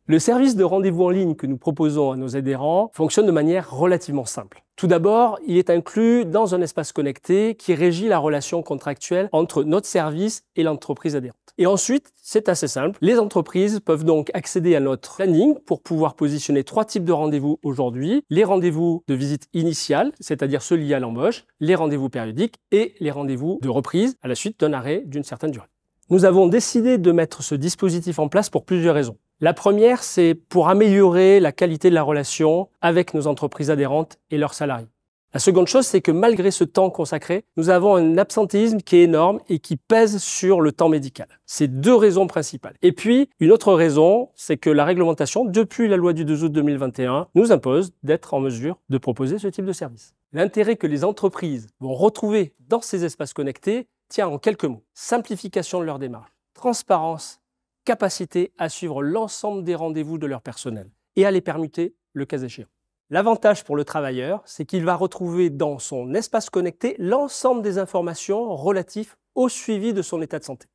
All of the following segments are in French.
Le service de rendez-vous en ligne que nous proposons à nos adhérents fonctionne de manière relativement simple. Tout d'abord, il est inclus dans un espace connecté qui régit la relation contractuelle entre notre service et l'entreprise adhérente. Et ensuite, c'est assez simple. Les entreprises peuvent donc accéder à notre planning pour pouvoir positionner 3 types de rendez-vous aujourd'hui. Les rendez-vous de visite initiale, c'est-à-dire ceux liés à l'embauche, les rendez-vous périodiques et les rendez-vous de reprise à la suite d'un arrêt d'une certaine durée. Nous avons décidé de mettre ce dispositif en place pour plusieurs raisons. La première, c'est pour améliorer la qualité de la relation avec nos entreprises adhérentes et leurs salariés. La seconde chose, c'est que malgré ce temps consacré, nous avons un absentéisme qui est énorme et qui pèse sur le temps médical. C'est 2 raisons principales. Et puis, une autre raison, c'est que la réglementation, depuis la loi du 2 août 2021, nous impose d'être en mesure de proposer ce type de service. L'intérêt que les entreprises vont retrouver dans ces espaces connectés tient en quelques mots. Simplification de leur démarche, transparence, capacité à suivre l'ensemble des rendez-vous de leur personnel et à les permuter le cas échéant. L'avantage pour le travailleur, c'est qu'il va retrouver dans son espace connecté l'ensemble des informations relatives au suivi de son état de santé.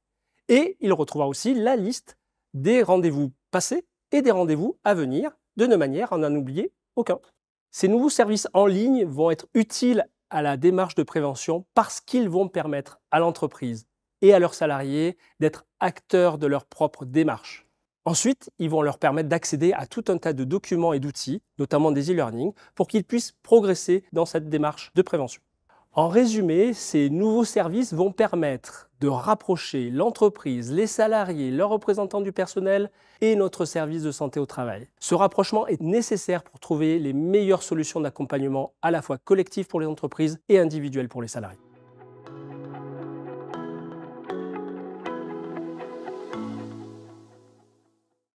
Et il retrouvera aussi la liste des rendez-vous passés et des rendez-vous à venir, de manière à n'en oublier aucun. Ces nouveaux services en ligne vont être utiles à la démarche de prévention parce qu'ils vont permettre à l'entreprise et à leurs salariés d'être acteurs de leur propre démarche. Ensuite, ils vont leur permettre d'accéder à tout un tas de documents et d'outils, notamment des e-learning, pour qu'ils puissent progresser dans cette démarche de prévention. En résumé, ces nouveaux services vont permettre de rapprocher l'entreprise, les salariés, leurs représentants du personnel et notre service de santé au travail. Ce rapprochement est nécessaire pour trouver les meilleures solutions d'accompagnement à la fois collectif pour les entreprises et individuelles pour les salariés.